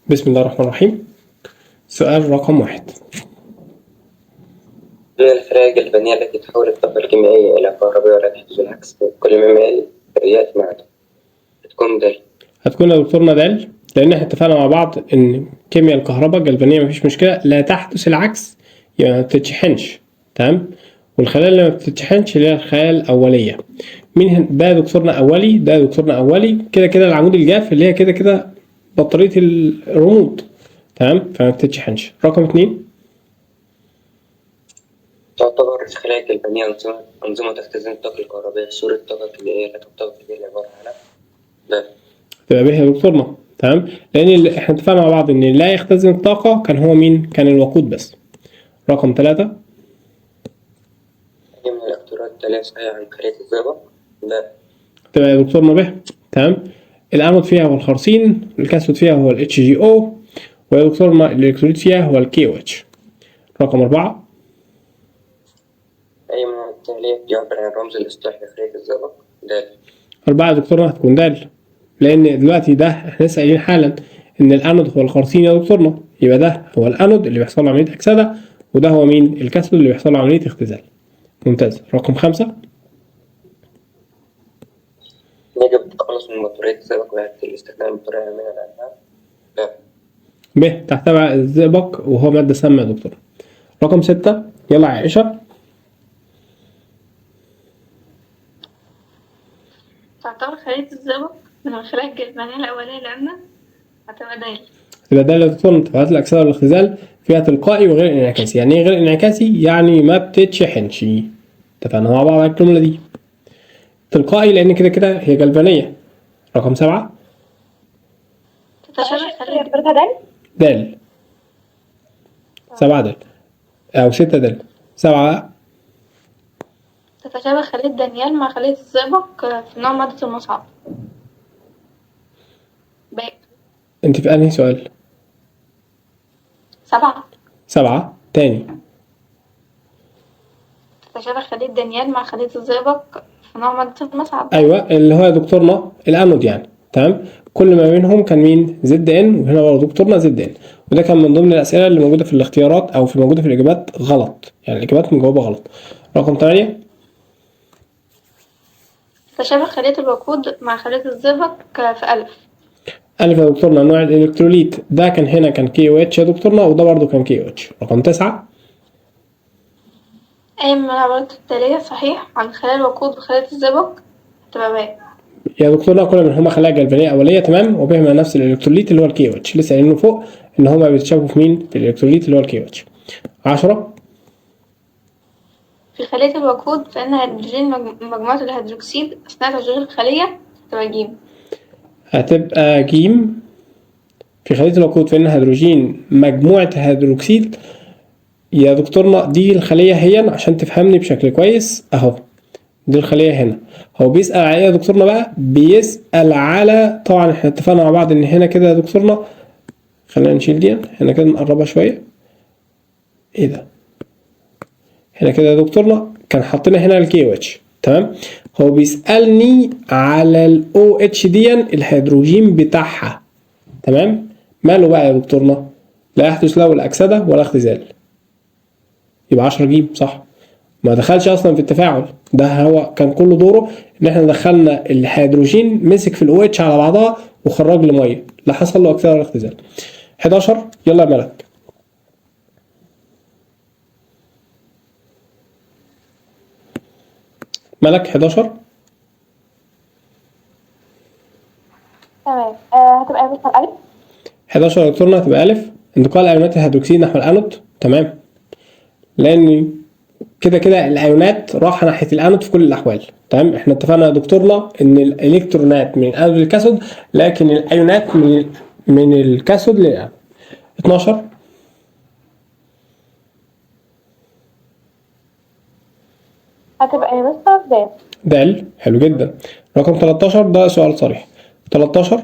بسم الله الرحمن الرحيم. سؤال رقم 1. هي الخلايا الجلبانية التي تحول الطاقة الكيميائية إلى كهربية ولا تحدث العكس كل ما يمال ريات معدن بتكون دال. هتكون يا دكتورنا دال، لأن احنا اتفقنا مع بعض إن كيمياء الكهرباء الجلبانية مفيش مشكلة، لا تحدث العكس يعني ما بتتشحنش. تمام. والخلايا اللي ما بتتشحنش اللي هي الخلايا الأولية. مين ده يا دكتورنا أولي؟ ده يا دكتورنا أولي كده كده العمود الجاف اللي هي كده كده بطارية الرمود. تمام، فما بتتشحنش. رقم 2. تعتبر الخلايا الجلبانية أنظمة تختزن الطاقة الكهربائية في صورة طاقة كيميائية لا تحتوي في عبارة عن دال. تبقى به يا دكتورنا. تمام، لأن احنا اتفقنا مع بعض إن لا يختزن الطاقة كان هو مين؟ كان الوقود بس. رقم 3. هي من الاختيارات التالية صحيحة عن خلية الزئبق؟ دال. تبقى يا دكتورنا به. تمام. الانود فيها هو الخرسين، الكاثود فيها هو الاتش جي او، ويا دكتورنا الالكتروليت فيها هو الكي او اتش. رقم 4. أي من التالية يعبر عن الرمز الاصطلاحي لخلية الزئبق؟ دال. 4 يا دكتورنا هتكون دال، لان دلوقتي ده احنا لسه قايلين حالا ان الانود هو الخرسين يا دكتورنا، يبقى ده هو الانود اللي بيحصل له عمليه اكسده، وده هو مين؟ الكاثود اللي بيحصل له عمليه اختزال. ممتاز. رقم 5. يجب التخلص من بطارية الزئبق وإعادة الاستخدام بطريقة آمنة لأنها دال. ب تحتوي الزئبق وهو ماده سامه يا دكتور. رقم 6. يلا يا عائشه. تعتبر خلية الزئبق من الخلايا الجلبانية الأولية لأنها هتبقى دال. يبقى ده اللي دكتور انتفاعات الاكسده والاختزال فيها تلقائي وغير انعكاسي. يعني ايه غير انعكاسي؟ يعني ما بتتشحنش. اتفقنا مع بعض على الجمله دي. تلقائي لان كده كده هي جلبانيه. رقم 7. تتشابه خلية دال. 7 دال او 6 دال. 7. تتشابه خلية دانيال مع خلية الزئبق في نوع مادة المصعب. باء. انت في انهي سؤال؟ 7. 7 تاني. تتشابه خلية دانيال مع خلية الزئبق في نوع مادة المصعب. ايوه اللي هو يا دكتورنا الانود يعني. تمام. كل ما بينهم كان مين؟ زد ان، وهنا برضه دكتورنا زد ان. وده كان من ضمن الاسئله اللي موجوده في الاختيارات او في موجوده في الاجابات غلط، يعني الاجابات مجاوبه غلط. رقم 8. تتشابه خلية الوقود مع خلية الزئبق في ألف. ألف يا دكتورنا نوع الإلكتروليت ده كان هنا كان كي او اتش يا دكتورنا، وده برضو كان كي او اتش. رقم 9. أي من العبارات التالية صحيح عن خلايا الوقود وخلايا الزئبق؟ تبقى باء. يا دكتورنا كل منهما خلايا جلبانية أولية تمام، وبهما نفس الإلكتروليت اللي هو الكي او اتش. لسه قايلينه فوق إن هما بيتشابهوا في مين؟ في الإلكتروليت اللي هو الكي او اتش. 10. في خلية الوقود فإن هيدروجين مجموعة الهيدروكسيد أثناء تشغيل الخلية تبقى جيم. هتبقى جيم. في خلية الوقود فإن هيدروجين مجموعة هيدروكسيد. يا دكتورنا دي الخلية هي عشان تفهمني بشكل كويس أهو. دي الخلية هنا. هو بيسأل على ايه يا دكتورنا بقى؟ بيسأل على، طبعا احنا اتفقنا مع بعض ان هنا كده يا دكتورنا، خلينا نشيل دي هنا كده نقربها شوية. ايه ده؟ هنا كده يا دكتورنا كان حاطين هنا الكي او اتش. تمام. هو بيسألني على الاو اتش دي الهيدروجين بتاعها. تمام. ماله بقى يا دكتورنا؟ لا يحدث له الأكسدة ولا اختزال. يبقى 10 جيم صح. ما دخلش اصلا في التفاعل ده، هو كان كل دوره ان احنا دخلنا الهيدروجين مسك في الاو اتش على بعضها وخرج لي ميه، لا حصل له اكسده ولا اختزال. 11. يلا يا ملك. ملك 11. تمام. هتبقى مثلا ألف. 11 يا دكتورنا هتبقى الف. انتقال ايونات الهيدروكسيد نحو الانود. تمام. لان كده كده الايونات رايحه ناحيه الانود في كل الاحوال. تمام. احنا اتفقنا يا دكتورنا ان الالكترونات من الانود للكاثود، لكن الايونات من الكاثود للانود. 12. هتبقى مثلا دال. دال. حلو جدا. رقم 13 ده سؤال صريح. 13.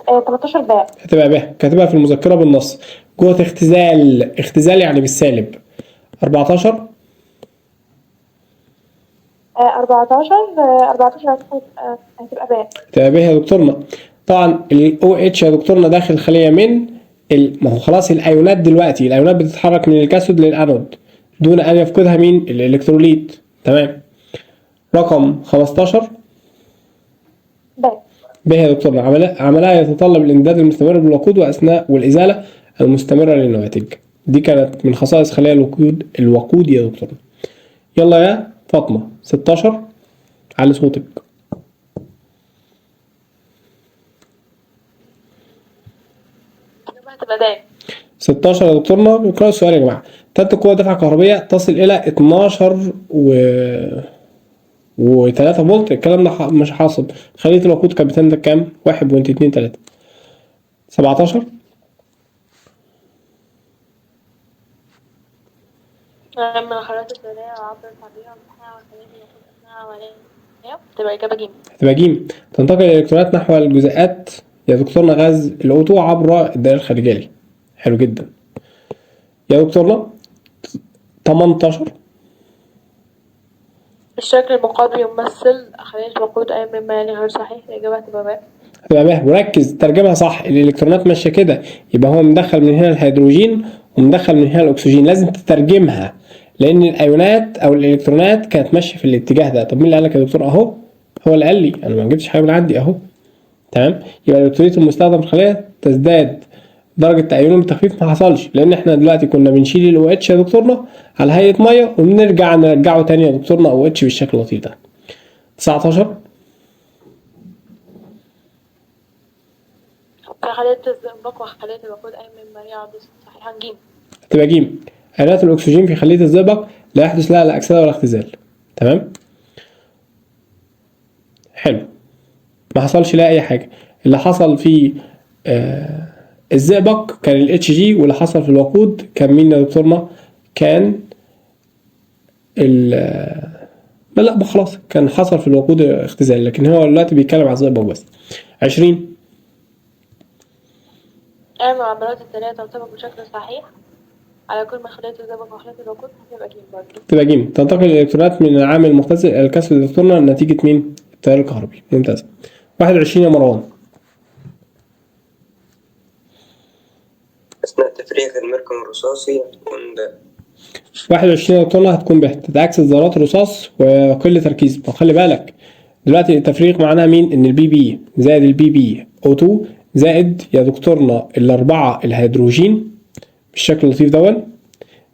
13 باء. هتبقى ب، كاتبها في المذكرة بالنص. جوه اختزال، اختزال يعني بالسالب. 14. 14 هتبقى باء. هتبقى ب يا دكتورنا. طبعا ال OH يا دكتورنا داخل الخلية من ما هو خلاص الأيونات دلوقتي، الأيونات بتتحرك من الكاثود للأنود دون أن يفقدها مين؟ الإلكتروليت. تمام. رقم 15 ب. ب يا دكتورنا عملها يتطلب الإمداد المستمر بالوقود وأثناء والإزالة المستمرة للنواتج. دي كانت من خصائص خلايا الوقود يا دكتورنا. يلا يا فاطمة 16 على صوتك. هتبقى د. 16 يا دكتورنا. بنقرأ السؤال يا جماعة. تلت قوة دفع كهربية تصل إلى 12 و3 فولت. الكلام ده مش حاصل. خلية الوقود كانت بتنتج كام؟ 1.23. 17 من الخلايا الذرية وعبر الطبيعة ومسحها وخلية الوقود أثناء عملية تبقى إجابة ج. هتبقى ج. تنتقل الإلكترونات نحو الجزيئات يا دكتورنا غاز الأوتو عبر الدائرة الخارجية. حلو جدا يا دكتورنا. 18 الشكل المقابل يمثل خلية الوقود أي مما يلي غير صحيح. الإجابة هتبقى ب. هتبقى ب. وركز ترجمها صح. الإلكترونات ماشية كده، يبقى هو مدخل من هنا الهيدروجين ومدخل من هنا الأكسجين. لازم تترجمها لأن الأيونات أو الإلكترونات كانت ماشية في الاتجاه ده. طب مين اللي قال لك يا دكتور؟ أهو هو اللي قال لي، أنا ما جبتش حاجة من عندي أهو. تمام. يبقى الإلكتروليت المستخدم في الخلية تزداد درجة تأينهم بالتخفيف. ما حصلش لأن إحنا دلوقتي كنا بنشيل ال OH يا دكتورنا على هيئة مية وبنرجع نرجعه تاني يا دكتورنا OH بالشكل اللطيف ده. 19 خلية الزئبق وخلية الوقود أي مما يعد صحيحا ج. هتبقى ج. أيونات الأكسجين في خلية الزئبق لا يحدث لها لا أكسدة ولا اختزال. تمام. حلو. ما حصلش لها أي حاجة. اللي حصل في الزئبق كان ال HG، واللي حصل في الوقود كان مين يا دكتورنا؟ كان لا خلاص كان حصل في الوقود اختزال، لكن هو دلوقتي بيتكلم على الزئبق بس. 20 أي معاملات الذرية تنطبق بشكل صحيح على كل من خلية الزئبق وخلية الوقود. هتبقى ج برضه. تبقى ج. تنتقل الإلكترونات من العامل المختزل إلى الكاثود دكتورنا نتيجة مين؟ التيار الكهربي. ممتاز. 21 يا مروان. أثناء تفريغ المركب الرصاصي هتكون د. 21 يا دكتورنا هتكون ب. تتعكس ذرات الرصاص وكل تركيز. خلي بالك دلوقتي التفريغ معناها مين؟ إن البي بي زائد البي بي O2 زائد يا دكتورنا الأربعة الهيدروجين بالشكل اللطيف دون،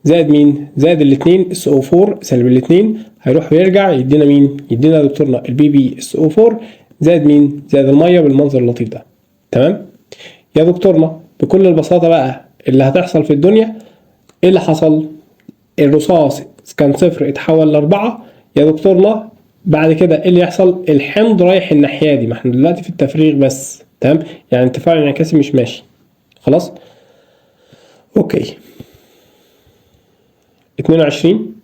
زائد مين؟ زائد الاثنين SO4 سالب الاثنين هيروح ويرجع يدينا مين؟ يدينا يا دكتورنا البي بي SO4 زائد مين؟ زائد المية بالمنظر اللطيف ده. تمام؟ يا دكتورنا بكل البساطة بقى اللي هتحصل في الدنيا ايه اللي حصل؟ الرصاص كان 0 اتحول ل4 يا دكتورنا. بعد كده ايه اللي يحصل؟ الحمض رايح الناحية دي. ما احنا دلوقتي في التفريغ بس. تمام؟ يعني التفاعل الانعكاسي مش ماشي. خلاص؟ اوكي. 22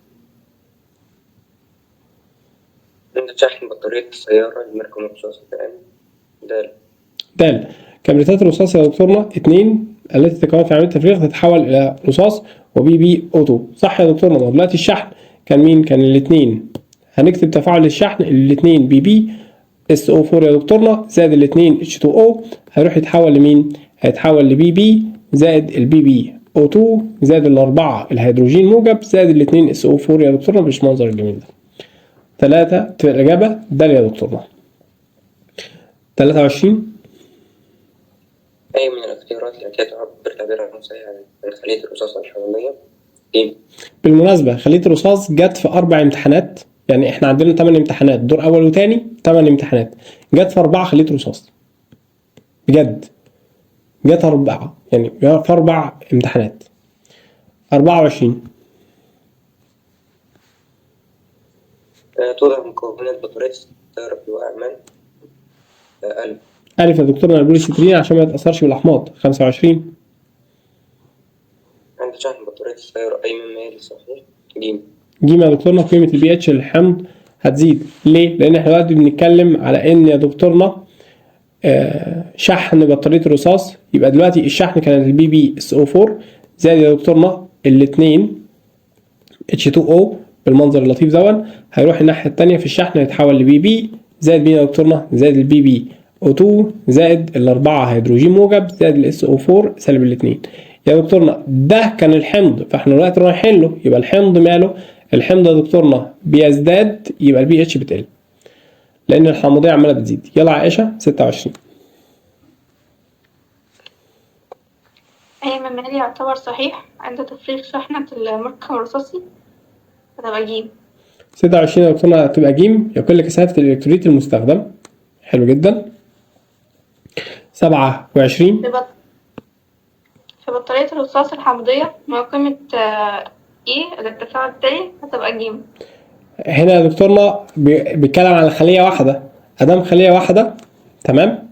عند شحن بطارية السيارة المركب الرصاصي د. د. كبريتات الرصاص يا دكتورنا 2 التي تتكون في عملية التفريغ تتحول إلى رصاص وبي بي O2. صح يا دكتورنا؟ ما دلوقتي الشحن كان مين؟ كان الاثنين. هنكتب تفاعل الشحن الاثنين بي بي SO4 يا دكتورنا زائد الاثنين H2O هيروح يتحول لمين؟ هيتحول لبي بي زائد البي بي O2 زائد الأربعة الهيدروجين موجب زائد الاثنين SO4 يا دكتورنا بالمنظر الجميل ده. 3 تبقى الإجابة د يا دكتورنا. 23 أي من الاختيارات التي تعبر تعبيرا صحيحا عن خلية الرصاص الحمضية ج. بالمناسبة خلية الرصاص جت في 4 امتحانات. يعني احنا عندنا 8 امتحانات دور أول وتاني 8 امتحانات. جت في 4 خلية رصاص بجد. جت 4 يعني في 4 امتحانات. 24 توضع مكونات بطارية السيارة في وعاء من؟ ألف. ألف يا دكتورنا البوليسترين عشان ما يتأثرش بالأحماض. 25 عند شحن بطارية السيارة أي مما يلي صحيح ج. ج يا دكتورنا قيمة البي اتش للحمض هتزيد. ليه؟ لأن احنا دلوقتي بنتكلم على إن يا دكتورنا شحن بطارية الرصاص. يبقى دلوقتي الشحن كان البي بي SO4 زائد يا دكتورنا الاثنين H2O بالمنظر اللطيف دون هيروح الناحية التانية في الشحن هيتحول لبي بي زائد مين يا دكتورنا؟ زائد البي بي O2 زائد الأربعة هيدروجين موجب زائد ال SO4 سالب الاتنين. يا دكتورنا ده كان الحمض، فاحنا دلوقتي رايحين له، يبقى الحمض ماله؟ الحمض يا دكتورنا بيزداد، يبقى البي اتش بتقل لأن الحمضية عمالة بتزيد. يلا عائشة 26. أي ممالي يعتبر صحيح عند تفريغ شحنة المركب الرصاصي؟ هتبقى ج. 26 يا دكتورنا هتبقى ج. يقل كثافة الإلكتروليت المستخدم. حلو جدا. 27 في بطارية الرصاص الحمضية ما قيمة E الارتفاع التالي؟ هتبقى ج. هنا يا دكتورنا بيتكلم على خلية واحدة، أدام خلية واحدة تمام،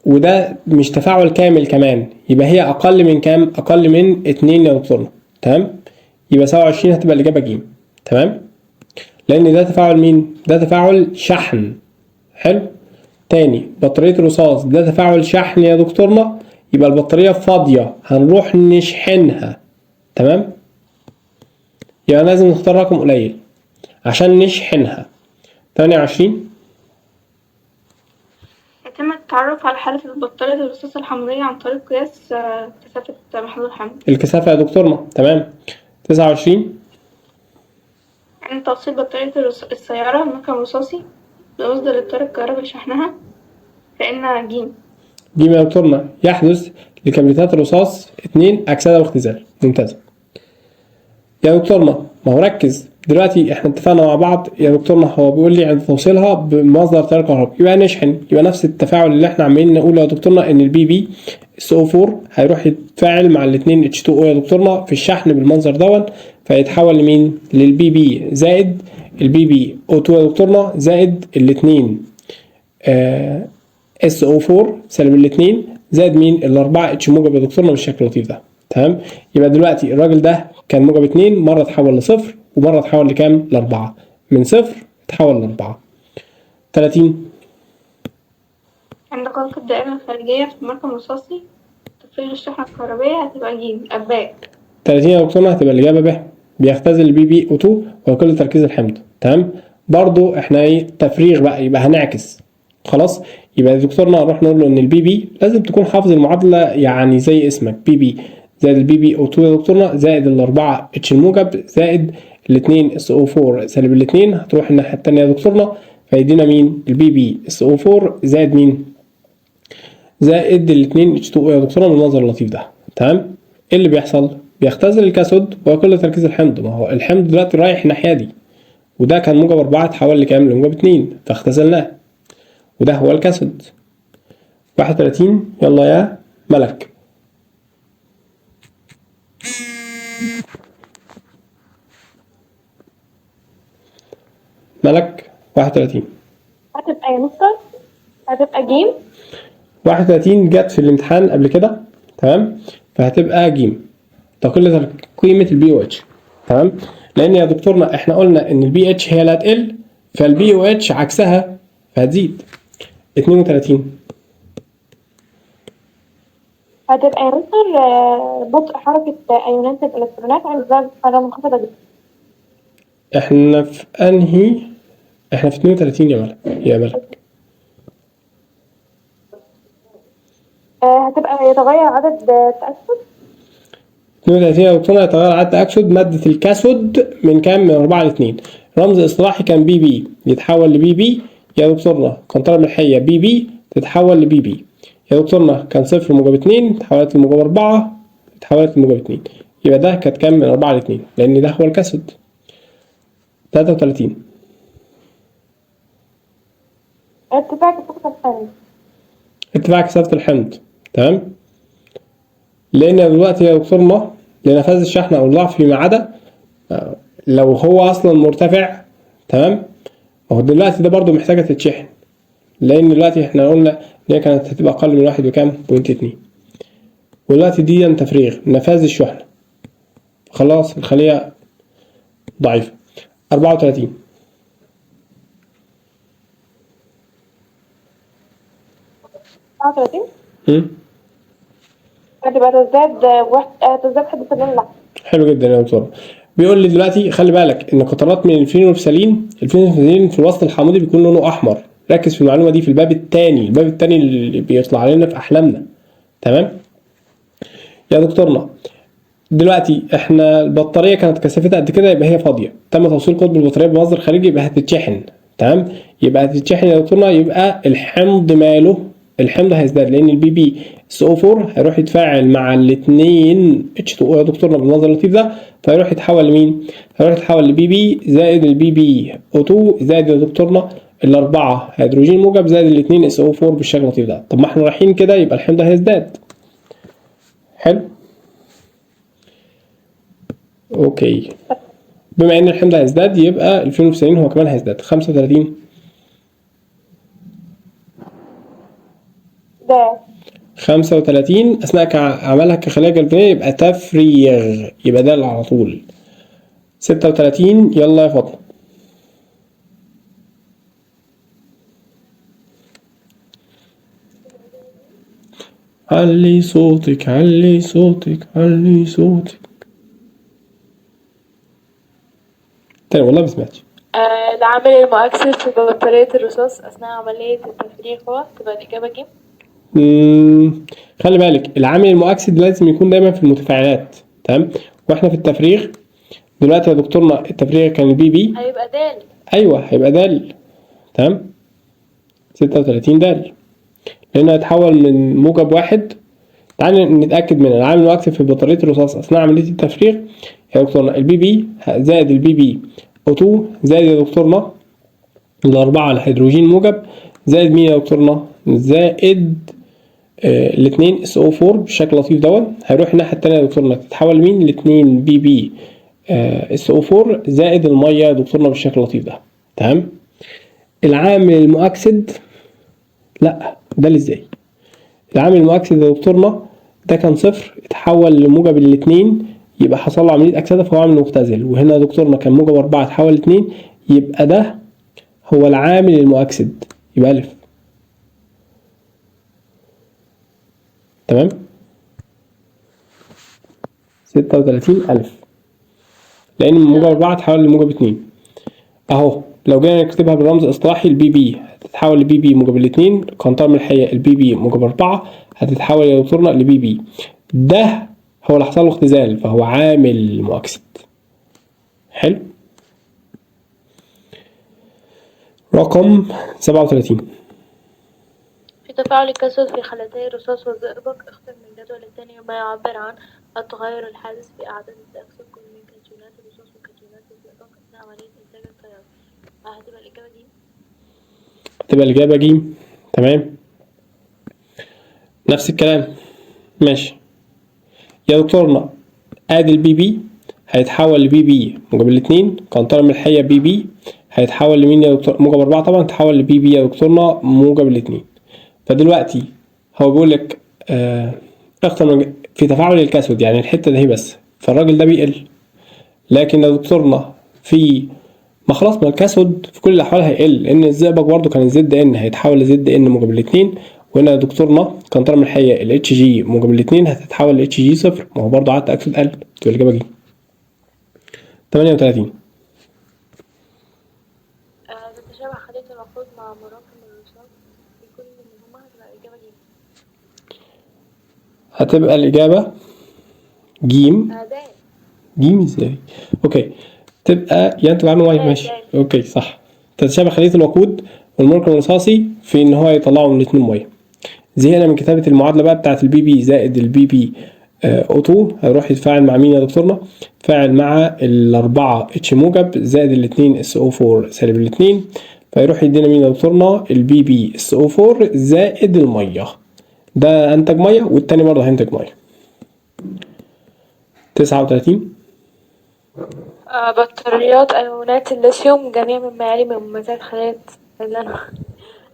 وده مش تفاعل كامل كمان، يبقى هي أقل من كام؟ أقل من 2 يا دكتورنا. تمام، يبقى 27 هتبقى الإجابة ج. تمام، لأن ده تفاعل مين؟ ده تفاعل شحن. حلو. تاني، بطارية الرصاص ده تفاعل شحن يا دكتورنا، يبقى البطارية فاضية هنروح نشحنها. تمام، يبقى لازم نختار رقم قليل عشان نشحنها. 28 يتم التعرف على حالة بطارية الرصاص الحمضية عن طريق قياس كثافة محلول الحمض. الكثافة يا دكتورنا. تمام. 29 عند توصيل بطارية السيارة المركب الرصاصي بمصدر التيار الكهربي لشحنها فإنها ج. ج يا دكتورنا يحدث لكبريتات الرصاص 2 أكسدة واختزال. ممتاز يا دكتورنا. ما هو ركز دلوقتي، احنا اتفقنا مع بعض يا دكتورنا، هو بيقول لي عند توصيلها بمصدر تيار كهربي يبقى نشحن، يبقى نفس التفاعل اللي احنا عمالين نقوله يا دكتورنا، ان البي بي SO4 هيروح يتفاعل مع الاثنين H2O يا دكتورنا في الشحن بالمنظر دون، فيتحول لمين؟ للبي بي زائد البي بي O2 يا دكتورنا زائد الاثنين SO4 سالب الاثنين زائد مين؟ الأربعة اتش موجب يا دكتورنا بالشكل اللطيف ده. تمام، يبقى دلوقتي الراجل ده كان موجب 2، مرة اتحول لصفر ومرة اتحول لكام؟ ل4، من صفر اتحول ل4. 30 عند غلق الدائرة الخارجية في المركب الرصاصي تفريغ الشحنة الكهربية هتبقى ج. أباء 30 يا دكتورنا هتبقى الإجابة ب. بيختزل البي بي O2 ويقل تركيز الحمض. تمام، برضو احنا ايه؟ تفريغ بقى، يبقى هنعكس. خلاص، يبقى يا دكتورنا نروح نقول له ان البي بي لازم تكون حافظ المعادلة، يعني زي اسمك بي بي زائد البي بي O2 يا دكتورنا زائد الأربعة اتش الموجب زائد الاثنين SO4 سالب الاثنين، هتروح الناحية التانية يا دكتورنا فيدينا مين؟ البي بي SO4 زائد مين؟ زائد الاثنين H2O يا دكتورنا بالمنظر اللطيف ده. تمام، ايه اللي بيحصل؟ بيختزل الكاثود ويقل تركيز الحمض. ما هو الحمض دلوقتي رايح الناحية دي، وده كان موجب 4 اتحول لكام؟ لموجب 2 فاختزلناه، وده هو الكاثود. 31 يلا يا ملك. ملك 31 هتبقى يا مستر، هتبقى ج. 31 جت في الامتحان قبل كده. تمام، فهتبقى ج. تقل قيمة البي او اتش. تمام، لأن يا دكتورنا احنا قلنا إن البي اتش هي اللي هتقل، فالبي او اتش عكسها فهتزيد. 32 هتبقى يا مستر بطء حركة أيونات الإلكترونات عند درجة حرارة منخفضة جدا. احنا في انهي؟ احنا في 32 يا ملك. يا ملك هتبقى يتغير عدد تأكسد. 32 يا دكتورنا يتغير عدد تأكسد مادة الكاثود من كام؟ من 4 ل 2. رمز اصطلاحي كان بي بي يتحول لبي بي يا دكتورنا، قنطرة ملحية بي بي تتحول لبي بي يا دكتورنا، كان صفر موجب 2 تحولت لموجب 4 تحولت لموجب 2، يبقى ده كانت كام؟ من 4 ل 2 لأن ده هو الكاثود. 33 ارتفاع كثافة الحمض. ارتفاع كثافة الحمض. تمام، لأن دلوقتي يا دكتورنا لنفاذ الشحن أو الضعف فيما عدا لو هو أصلا مرتفع. تمام، هو دلوقتي ده برضو محتاجة تتشحن، لأن دلوقتي احنا قلنا إن هي كانت هتبقى أقل من 1 بكام؟ 0.2، ودلوقتي دي تفريغ نفاذ الشحنة، خلاص الخلية ضعيفة. 34 هتبقى تزداد حدة اللون الأحمر. حلو جدا يا دكتور. بيقول لي دلوقتي خلي بالك ان قطرات من الفينولفسالين في الوسط الحامضي بيكون لونه احمر، ركز في المعلومة دي في الباب التاني اللي بيطلع لنا في أحلامنا. تمام يا دكتورنا؟ دلوقتي احنا البطارية كانت كثافتها قد كده، يبقى هي فاضية، تم توصيل قطب البطارية بمصدر خارجي، يبقى هتتشحن. تمام، يبقى هتتشحن يا دكتورنا، يبقى الحمض ماله؟ الحمض هيزداد، لان البي بي اس او 4 هيروح يتفاعل مع الاثنين اتش 2 او يا دكتورنا بالمنظر اللطيف ده، فيروح يتحول لمين؟ هيروح يتحول لبي بي زائد البي بي او 2 زائد يا دكتورنا الاربعه هيدروجين موجب زائد الاثنين اس او 4 بالشكل اللطيف ده. طب ما احنا رايحين كده، يبقى الحمض هيزداد. حلو، اوكي. بما ان الحمض هيزداد، يبقى الفينولفثالين هو كمان هيزداد. 35 ده 35 اثناء عملها كخلايا جلفانيه يبقى تفريغ، يبقى ده على طول. 36 يلا يا فاطمه. علي صوتك علي صوتك علي صوتك. تاني والله ما سمعتش. العامل المؤكسد في بطارية الرصاص أثناء عملية التفريغ هو، تبقى الإجابة ج. خلي بالك العامل المؤكسد لازم يكون دايما في المتفاعلات. تمام، واحنا في التفريغ دلوقتي يا دكتورنا التفريغ كان البي بي، هيبقى د. ايوه هيبقى د. تمام، 36 د، لانه هيتحول من موجب واحد. تعالى نتاكد من العامل المؤكسد في بطاريه الرصاص اثناء عمليه التفريغ يا دكتورنا. البي بي زائد البي بي او 2 زائد يا دكتورنا الاربعه الهيدروجين موجب زائد مين يا دكتورنا؟ زائد الاثنين اس او 4 بالشكل اللطيف دوت. هيروح الناحيه الثانيه يا دكتورنا تتحول لمين؟ الاثنين بي بي اس او 4 زائد الميه يا دكتورنا بالشكل اللطيف ده. تمام، العامل المؤكسد لا ده اللي ازاي؟ العامل المؤكسد يا دكتورنا ده كان صفر، اتحول لموجب الاثنين، يبقى حصل له عمليه اكسده فهو عامل مختزل. وهنا يا دكتورنا كان موجب 4 اتحول ل2، يبقى ده هو العامل المؤكسد، يبقى الف. تمام، 36,000 لان من موجب 4 اتحول لموجب 2 اهو. لو جينا نكتبها بالرمز الاصطلاحي، البي بي هتتحول لبي بي موجب الاثنين، قنطرة ملحية البي بي موجب 4 هتتحول يا دكتورنا لبي بي. ده هو اللي حصل له اختزال، فهو عامل مؤكسد. حلو، رقم 37. في تفاعل الكسود في خليتي الرصاص والزئبق، اختر من الجدول التالي ما يعبر عن التغير الحادث في أعداد التأكسد كل من كاتيونات الرصاص وكاتيونات الزئبق أثناء عملية إنتاج التيار. هتبقى الإجابة ج. تبقى الإجابة ج. تمام، نفس الكلام. ماشي يا دكتورنا، ادي البي بي هيتحول لبي بي موجب الاثنين، قنطرة ملحية بي بي هيتحول لمين يا دكتور؟ موجب 4 طبعا، تحول لبي بي يا دكتورنا موجب الاثنين. فدلوقتي هو بيقول لك اختر في تفاعل الكاثود، يعني الحتة دي بس، فالراجل ده بيقل. لكن يا دكتورنا في ما خلاص، ما الكاثود في كل الاحوال هيقل، لان الزئبق برضو كان زد ان هيتحول لزد ان موجب الاثنين. وهنا يا دكتورنا قنطرة ملحية الاتش جي موجب الاثنين هتتحول لاتش جي صفر، ما هو برضو عدد تأكسد قل. تبقى الإجابة ج. 38. تتشابه خلية الوقود مع مراكم الرصاص في كل منهما، هتبقى الإجابة ج. هتبقى الإجابة جيم. ده جيم ازاي؟ اوكي، تبقى يعني تبقى عامل واي. ماشي اوكي صح. تتشابه خلية الوقود والمركب الرصاصي في ان هو يطلعوا من الاثنين ميه. زهقنا من كتابة المعادلة بقى بتاعت البي بي زائد البي بي او 2. هيروح يتفاعل مع مين يا دكتورنا؟ يتفاعل مع الاربعة اتش موجب زائد الاثنين اس او 4 سالب الاثنين، فيروح يدينا مين يا دكتورنا؟ البي بي اس او 4 زائد الميه. ده انتج ميه والتاني برضه هينتج ميه. 39. بطاريات أيونات الليثيوم جميع مما يلي من مميزات خلية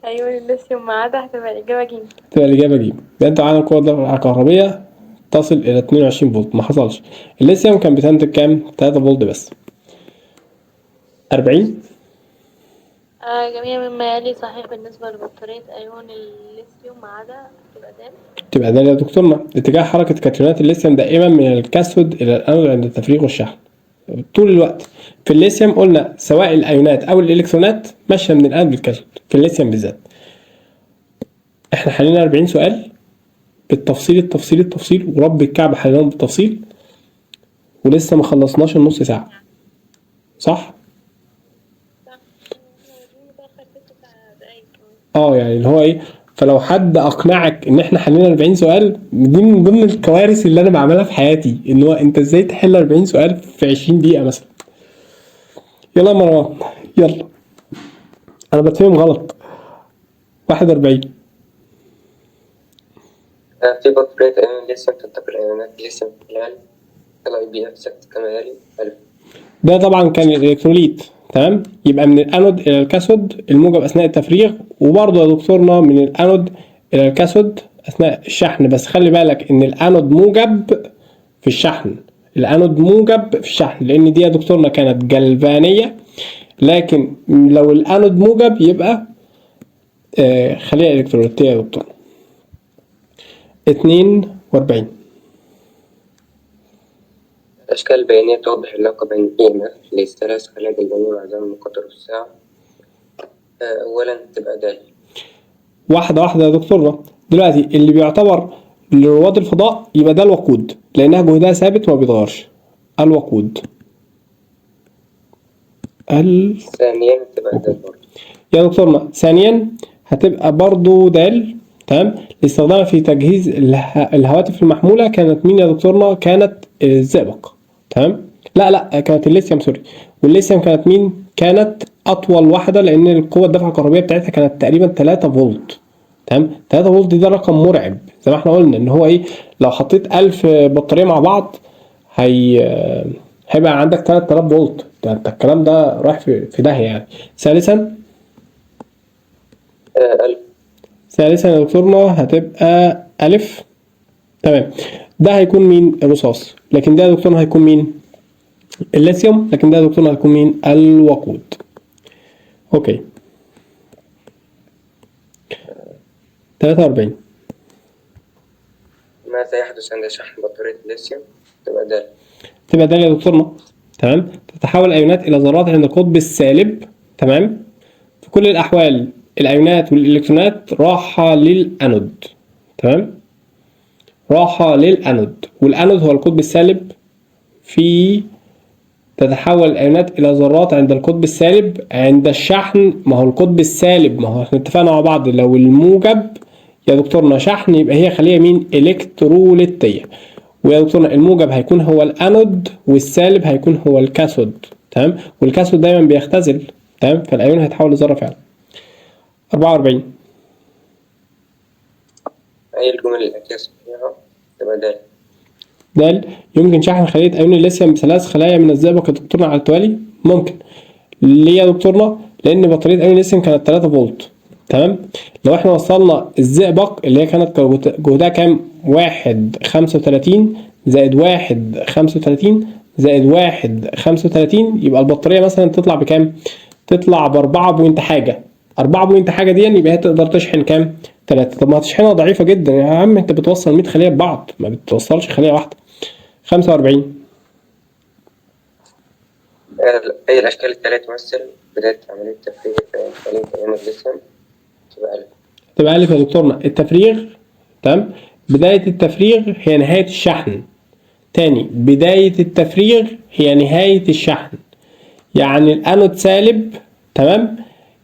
أيون الليثيوم ما عدا، هتبقى الإجابة ج. تبقى الإجابة ج. ده أنت عندك قوة دفع كهربية تصل إلى 22 فولت، ما حصلش. الليثيوم كان بتنتج كام؟ 3 فولت بس. 40. جميع مما يلي صحيح بالنسبة لبطارية أيون الليثيوم ما عدا، هتبقى د. تبقى ده يا دكتورنا اتجاه حركة كاتيونات الليثيوم دائما من الكاثود إلى الأنود عند التفريغ والشحن طول الوقت. في الليثيوم قلنا سواء الايونات او الالكترونات ماشيه من الانود للكاثود، في الليثيوم بالذات. احنا حلينا 40 سؤال بالتفصيل التفصيل ورب الكعبه حليناهم بالتفصيل، ولسه ما خلصناش النص ساعه، صح؟ يعني اللي هو ايه، فلو حد اقنعك ان احنا حلينا 40 سؤال، دي من ضمن الكوارث اللي انا بعملها في حياتي، ان هو انت ازاي تحل 40 سؤال في 20 دقيقه مثلا. يلا يا مروان، يلا انا بتفهم غلط. 41. في بطارية أيون ليثيوم تنتقل أيونات ليثيوم خلال LiBF ثابت كما يلي: ألف. ده طبعا كان الالكتروليت، تمام. يبقى من الانود الى الكاثود الموجب اثناء التفريغ، وبرضه يا دكتورنا من الانود الى الكاثود اثناء الشحن. بس خلي بالك ان الانود موجب في الشحن، الانود موجب في الشحن، لان دي يا دكتورنا كانت جلفانيه. لكن لو الانود موجب يبقى خليها الكتروليتيه يا دكتور. 42. الأشكال البيانية توضح العلاقة بين EMF للثلاث خلايا جلبانية مع زمن مقدر في الساعة. أولا تبقى دال. واحدة يا دكتورنا. دلوقتي اللي بيعتبر لرواد الفضاء يبقى ده الوقود، لأنها جهدها ثابت وما بيتغيرش. الوقود. ثانيا تبقى دال برضه يا دكتورنا. ثانيا هتبقى برضو دال، تمام. لاستخدامها في تجهيز الهواتف المحمولة. كانت مين يا دكتورنا؟ كانت الزئبق، تمام. لا كانت الليثيوم، سوري. والليثيوم كانت مين؟ كانت أطول واحدة، لأن القوة الدفع الكهربية بتاعتها كانت تقريبا 3 فولت، تمام. 3 فولت ده رقم مرعب، زي ما احنا قلنا ان هو ايه، لو حطيت 1000 بطارية مع بعض هيبقى عندك 3000 فولت. ده انت الكلام ده رايح في داهية يعني. ثالثا ألف. ثالثا يا دكتورنا هتبقى ألف، تمام. ده هيكون مين؟ الرصاص. لكن ده يا دكتورنا هيكون مين؟ الليثيوم. لكن ده يا دكتورنا هيكون مين؟ الوقود. اوكي. 43. ماذا يحدث عند شحن بطارية الليثيوم؟ تبقى دال. تبقى ده يا دكتورنا، تمام. تتحول الايونات الى ذرات عند القطب السالب، تمام. في كل الاحوال الايونات والالكترونات راحة للانود، تمام. راحة للانود، والانود هو القطب السالب. في تتحول الايونات الى ذرات عند القطب السالب عند الشحن. ما هو القطب السالب، ما هو احنا اتفقنا مع بعض لو الموجب يا دكتورنا شحن يبقى هي خلية مين؟ الكتروليتية. ويا دكتورنا الموجب هيكون هو الانود والسالب هيكون هو الكاثود، تمام. والكاثود دايما بيختزل، تمام. فالايون هيتحول لذرة فعلا. 44. أي الجمل الآتية صحيحة؟ تبقى دال. دال. يمكن شحن خلية ايون الليثيوم بثلاث خلايا من الزئبق يا دكتورنا على التوالي. ممكن. ليه يا دكتورنا؟ لان بطارية ايون الليثيوم كانت 3 فولت، تمام. لو احنا وصلنا الزئبق اللي هي كانت جهدها كام؟ 1.35 زائد 1.35 زائد 1.35 يبقى البطارية مثلا تطلع بكام؟ تطلع ب4 بوينت حاجة. 4 بوينت حاجة دي يبقى هي تقدر تشحن كام؟ 3. طب ما هتشحنها ضعيفة جدا يا عم، انت بتوصل 100 خلية ببعض، ما بتوصلش خلية واحدة. 45. أي الأشكال التالية تمثل بداية عملية تفريغ خلية أيون الليثيوم؟ تبقى ألف. تبقى ألف يا دكتورنا. التفريغ، تمام. بداية التفريغ هي نهاية الشحن. تاني، بداية التفريغ هي نهاية الشحن. يعني الانود سالب، تمام.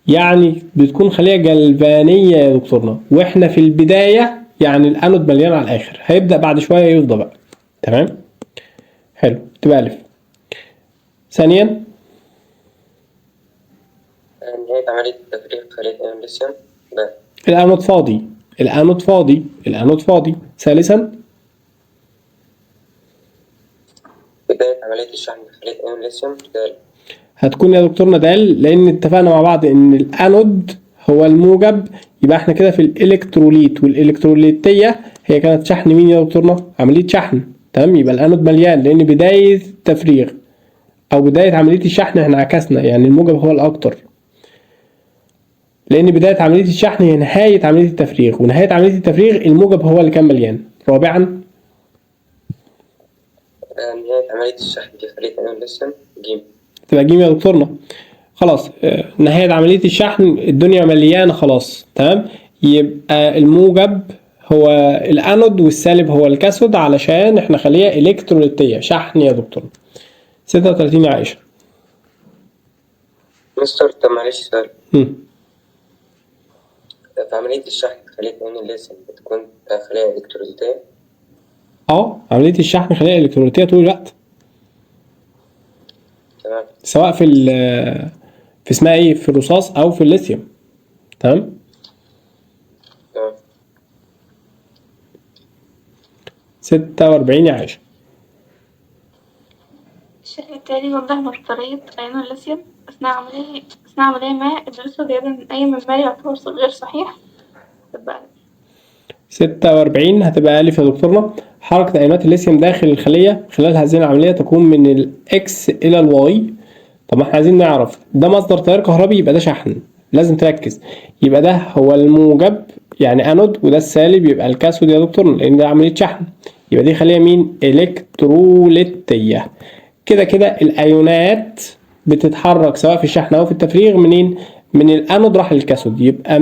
يعني بتكون خلية جلبانية يا دكتورنا، واحنا في البداية يعني الانود مليان على الاخر، هيبدأ بعد شوية يفضى بقى، تمام. حلو. تبقى ألف. ثانيا نهاية عملية تفريغ خلية أيون الليثيوم؟ ب. الانود فاضي. الانود فاضي. ثالثا بداية عملية الشحن خلية أيون الليثيوم؟ دال. هتكون يا دكتورنا دال، لان اتفقنا مع بعض ان الانود هو الموجب. يبقى احنا كده في الالكتروليت، والالكتروليتية هي كانت شحن مين يا دكتورنا؟ عملية شحن، تمام. يبقى الانود مليان لان بداية التفريغ او بداية عملية الشحن احنا عكسنا، يعني الموجب هو الاكتر، لان بداية عملية الشحن هي نهاية عملية التفريغ، ونهاية عملية التفريغ الموجب هو اللي كان مليان. رابعا نهاية عملية الشحن في خلية أيون الليثيوم؟ ج. هتبقى ج يا دكتورنا. خلاص نهاية عملية الشحن الدنيا مليانة خلاص، تمام. يبقى الموجب هو الانود والسالب هو الكاثود، علشان احنا خلية الكتروليتية شحن يا دكتور. 36 يا عائشة. مستر طب معلش سؤال، هم. في عملية الشحن خلية عين الليثيوم بتكون خلية إلكتروليتية؟ عملية الشحن خلية الكتروليتية طول الوقت، تمام. سواء في اسمها ايه، في الرصاص او في الليثيوم، تمام. تمام. 46 يا عائشة. الشكل التالي يوضح بطارية أيون الليثيوم أثناء عملية ما إدرسه زيادة أي من ما يعتبر غير صحيح. تبقى 46 هتبقى ألف يا دكتورنا. حركة أيونات الليثيوم داخل الخلية خلال هذه العملية تكون من الإكس إلى الواي. طب احنا عايزين نعرف ده مصدر تيار كهربي، يبقى ده شحن، لازم تركز. يبقى ده هو الموجب يعني أنود، وده السالب يبقى الكاثود يا دكتورنا، لأن ده عملية شحن. يبقى دي خلية مين؟ إلكتروليتية. كده كده الأيونات بتتحرك سواء في الشحن أو في التفريغ منين؟ من الأنود راح للكاثود. يبقى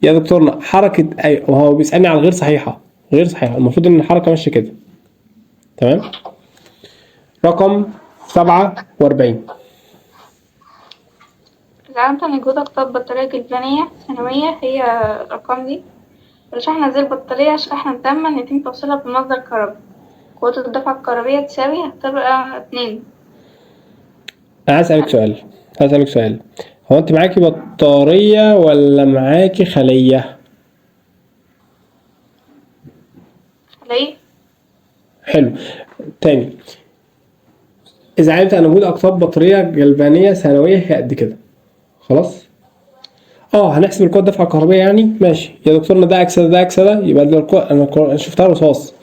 يا دكتورنا حركة وهو بيسألني على غير صحيحة، غير صحيحة، المفروض إن الحركة ماشية كده، تمام. رقم 47. زعمت أن وجود أقطاب بطارية جلفانية ثانوية هي الأرقام دي. لشحن هذه البطارية شحنا تاما يتم توصيلها بمصدر كهربي. قوة الدفعة الكهربية تساوي هتبقى 2. أنا هسألك سؤال. هو أنت معاكي بطارية ولا معاكي خلية؟ خلية. حلو. تاني، إذا علمت أن وجود أقطاب بطارية جلفانية ثانوية هي قد كده، خلاص؟ هنحسب القوة الدفعة الكهربية يعني، ماشي يا دكتورنا. ده أكسدة ده أكسدة، يبقى دي القوة أنا شفتها رصاص.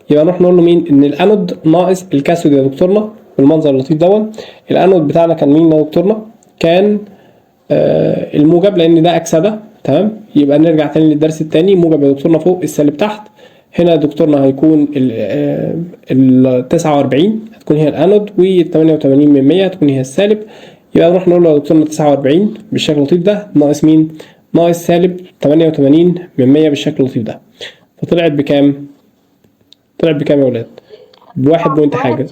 يبقى نروح نقول له مين؟ إن الأنود ناقص الكاثود يا دكتورنا، بالمنظر اللطيف دون. الأنود بتاعنا كان مين يا دكتورنا؟ كان الموجب، لأن ده أكسدة، تمام. يبقى نرجع تاني للدرس التاني. موجب يا دكتورنا فوق، السالب تحت. هنا يا دكتورنا هيكون ال 49 هتكون هي الأنود، وال 88 من 100 هتكون هي السالب. يبقى نروح نقول له يا دكتورنا 49 بالشكل اللطيف ده ناقص مين؟ ناقص سالب 88 من 100 بالشكل اللطيف ده. فطلعت بكام؟ طلعت بكام يا ولاد؟ بواحد بوينت حاجة،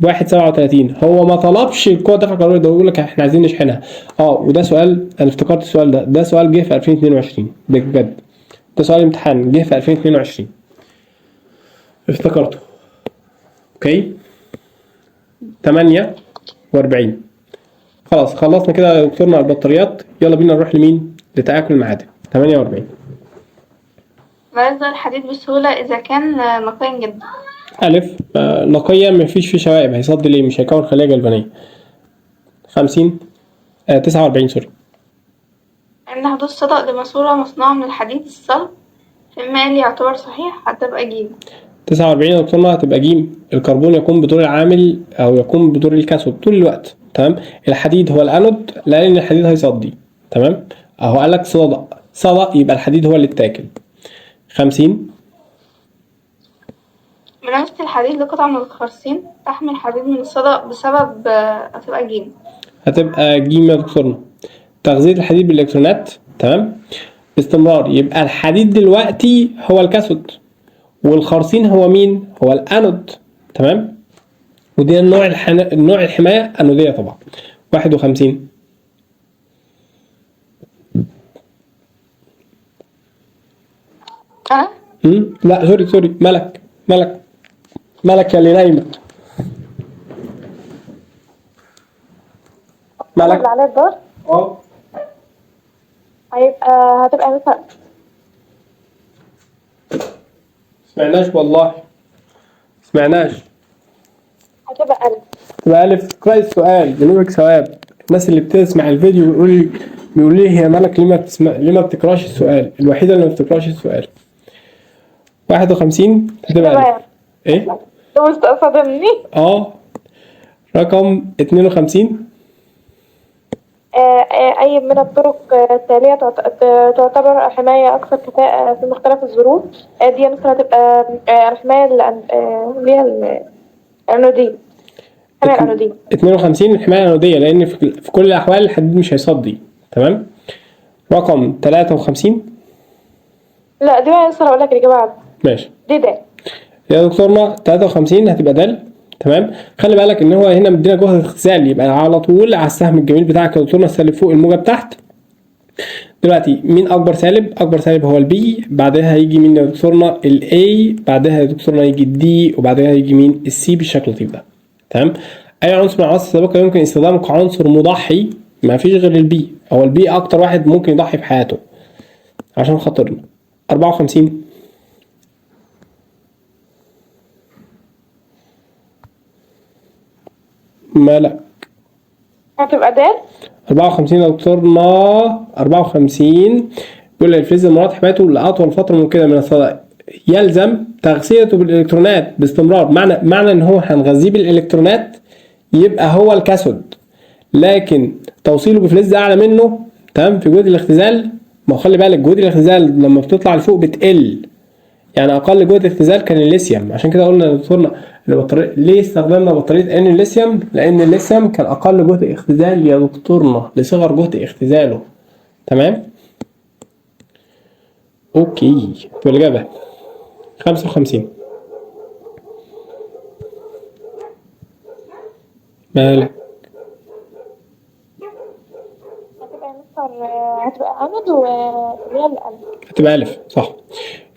1.37. هو ما طلبش القوة الدفع الكهربائية، ده بيقول لك احنا عايزين نشحنها. وده سؤال انا افتكرت السؤال ده سؤال جه في 2022 بجد. ده سؤال امتحان جه في 2022 افتكرته. اوكي 48. خلاص خلصنا كده يا دكتورنا البطاريات. يلا بينا نروح لمين؟ لتآكل المعادن. 48. لا يصدر الحديد بسهولة إذا كان نقيا جدا. ألف نقيا مفيش فيه شوائب، هيصد ليه؟ مش هيكون خلية جلفانية. 50 49 سوري. عند حدوث صدأ لماسورة مصنوعة من الحديد الصلب فيما اللي يعتبر صحيح هتبقى ج. 49 يا دكتورنا هتبقى ج. الكربون يقوم بدور العامل أو يقوم بدور الكاثود طول الوقت، تمام. الحديد هو الأنود لأن الحديد هيصدي، تمام. أهو قالك صدأ يبقى الحديد هو اللي اتاكل. 50. ملامسة الحديد لقطعة من الخرسين تحمل حديد من الصدأ بسبب هتبقى ج. هتبقى ج يا دكتورنا. تغذية الحديد بالإلكترونات، تمام، باستمرار. يبقى الحديد دلوقتي هو الكاثود، والخرسين هو مين؟ هو الأنود، تمام. ودي النوع الحماية أنودية طبعا. 51. لا سوري ملك يا اللي نايمة. ملك اللي على الدار هتبقى مثلا سمعناش والله، سمعناش. هتبقى ألف. تبقى ألف. كويس سؤال، بنوبك ثواب. الناس اللي بتسمع الفيديو بيقول لي هي ملك ليه ما بتقراش السؤال؟ الوحيدة اللي ما بتقراش السؤال. 51 هتبقى ألف. ايه؟ ده مستقصدني. رقم 52. أي من الطرق التالية تعتبر حماية أكثر كفاءة في مختلف الظروف. دي مثلا تبقى الحماية اللي هي الأنودية. الحماية الأنودية. 52 الحماية الأنودية، لأن في كل الأحوال الحديد مش هيصدي. تمام. رقم 53. لا دي بقى لسه هقول لك الإجابة عنها. ماشي دي ده. يا دكتورنا 53 هتبقى دال. تمام. خلي بالك ان هو هنا مدينا جهد اختزال، يبقى على طول على السهم الجميل بتاعك يا دكتورنا السالب فوق الموجب تحت. دلوقتي مين اكبر سالب؟ اكبر سالب هو البي، بعدها هيجي مين يا دكتورنا؟ الاي، بعدها يا دكتورنا يجي الدي، وبعدها يجي مين؟ السي بالشكل اللطيف ده. تمام. اي عنصر من العناصر السابقه يمكن استخدامه كعنصر مضحي، ما فيش غير البي، هو البي اكتر واحد ممكن يضحي بحياته عشان خاطرنا. 54. مالك؟ هتبقى دال. 54 يا دكتورنا. 54 بيقول الفلز المراد حمايته لأطول فترة ممكنة من الصدى يلزم تغذيته بالإلكترونات باستمرار. معنى إن هو هنغذيه بالإلكترونات يبقى هو الكاثود، لكن توصيله بفلز أعلى منه تمام في جهد الاختزال. ما هو خلي بالك جهد الاختزال لما بتطلع لفوق بتقل، يعني اقل جهد اختزال كان الليثيوم. عشان كده قلنا يا دكتورنا البطاريه ليه استخدمنا بطاريه ان الليثيوم؟ لان الليثيوم كان اقل جهد اختزال يا دكتورنا لصغر جهد اختزاله. تمام. اوكي تبقى الاجابه 55. مالك؟ هتبقى أمد واللي هي الألف. هتبقى الف صح،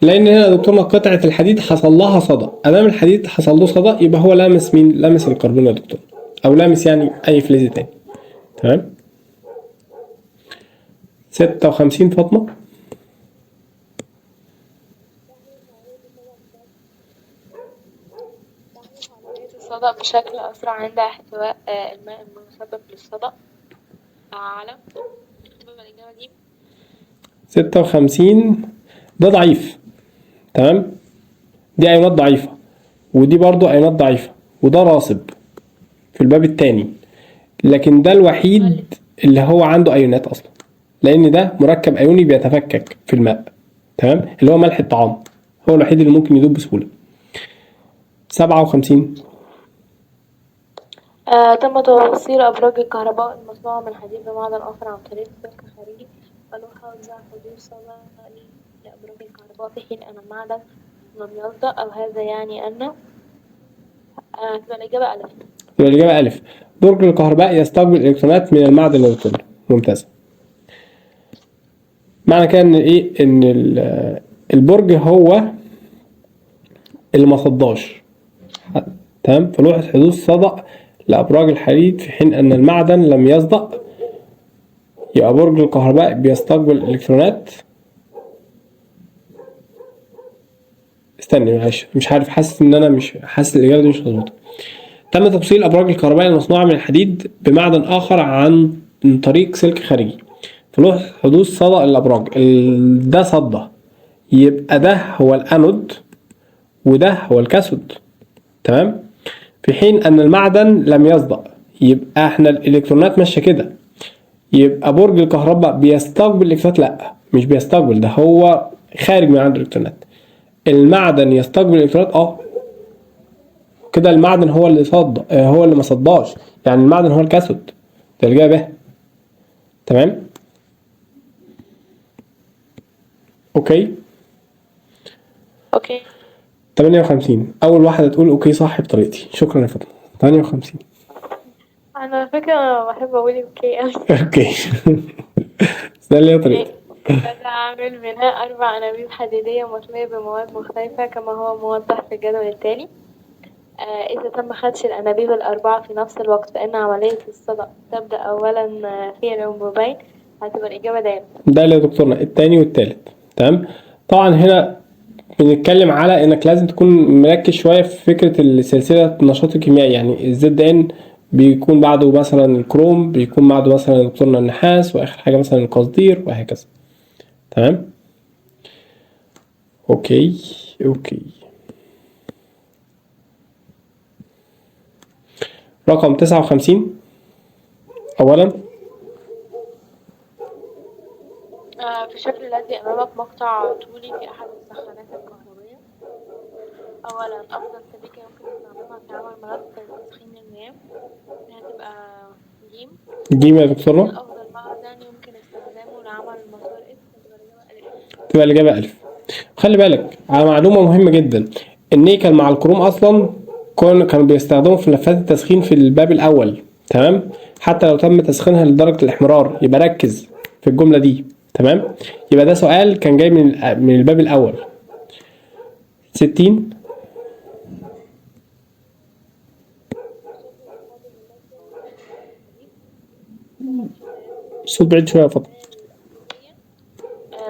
لان هنا يا دكتورنا قطعه الحديد حصل لها صدى. ادام الحديد حصل له صدى يبقى هو لامس مين؟ لامس الكربون يا دكتور، او لامس يعني اي فلز تاني. تمام. 56 فاطمه. الصدأ بشكل أسرع عند احتواء الماء المسبب للصدأ على الإجابة دي. 56 ده ضعيف. تمام. دي ايونات ضعيفة، ودي برضو ايونات ضعيفة، وده راصب في الباب التاني، لكن ده الوحيد اللي هو عنده ايونات اصلا، لان ده مركب ايوني بيتفكك في الماء. تمام. اللي هو ملح الطعام هو الوحيد اللي ممكن يدوب بسهولة. 57 تم توصيل أبراج الكهرباء المصنوعة من حديد بمعدن آخر عن طريق سلك خارجي، ولوحة وزع حدوث صدى لأبراج الكهرباء في حين أن المعدن لم يصدأ، أو هذا يعني أن تبقى الإجابة ألف. يبقى الإجابة ألف. برج الكهرباء يستقبل إلكترونات من المعدن الإلكتروني. ممتاز. معنى كده إن إيه؟ إن البرج هو اللي ما صداش. تمام. فلوحة حدوث صدأ لأبراج الحديد في حين أن المعدن لم يصدأ، يبقى برج الكهرباء بيستقبل الإلكترونات. استني معلش مش عارف، حاسس إن أنا مش حاسس الإجابة دي مش مظبوطة. تم توصيل أبراج الكهرباء المصنوعة من الحديد بمعدن آخر عن طريق سلك خارجي في لوحة حدوث صدى الأبراج. ده صدى، يبقى ده هو الأنود وده هو الكاثود. تمام. في حين أن المعدن لم يصدأ، يبقى احنا الإلكترونات ماشية كده، يبقى برج الكهرباء بيستقبل الإلكترونات؟ لأ مش بيستقبل، ده هو خارج من عند الإلكترونات. المعدن يستقبل الإلكترونات كده، المعدن هو اللي صد، هو اللي ما صداش، يعني المعدن هو الكاثود. ده الإجابة. تمام. اوكي 58 اول واحدة تقول اوكي صح بطريقتي. شكرا يا فاطمة. 58 أنا على فكرة بحب أقول أوكي أوي. اوكي ده اللي هي طريقتي. بدأ أعمل بناء 4 أنابيب حديدية مطلية بمواد مختلفة كما هو موضح في الجدول التالي. إذا تم خدش الأنابيب الأربعة في نفس الوقت فإن عملية الصدأ تبدأ أولا في الأنبوبين. هتبقى الإجابة ده اللي يا دكتورنا التاني والتالت. تمام. طبعا هنا بنتكلم على انك لازم تكون مركز شوية في فكرة سلسلة النشاط الكيميائي. يعني الزد ان بيكون بعده مثلا الكروم، بيكون بعده مثلا دكتورنا النحاس، واخر حاجة مثلا القصدير، وهكذا. تمام. اوكي رقم 59 اولا في الشكل الذي أمامك مقطع طولي في أحد السخانات الكهربية، أولا أفضل سبيكة يمكن استخدامها في عمل مواد تسخين المياه هتبقى جيم. جيم يا دكتورة. أفضل معدن يمكن استخدامه لعمل المسار إكس هتبقى الإجابة ألف. تبقى الإجابة ألف. خلي بالك على معلومة مهمة جدا، النيكل مع الكروم أصلا كانوا بيستخدموا في ملفات التسخين في الباب الأول، تمام؟ حتى لو تم تسخينها لدرجة الإحمرار. يبقى ركز في الجملة دي، تمام؟ يبقى ده سؤال كان جاي من الباب الأول. 60. الصوت بعيد شوية يا فاطمة.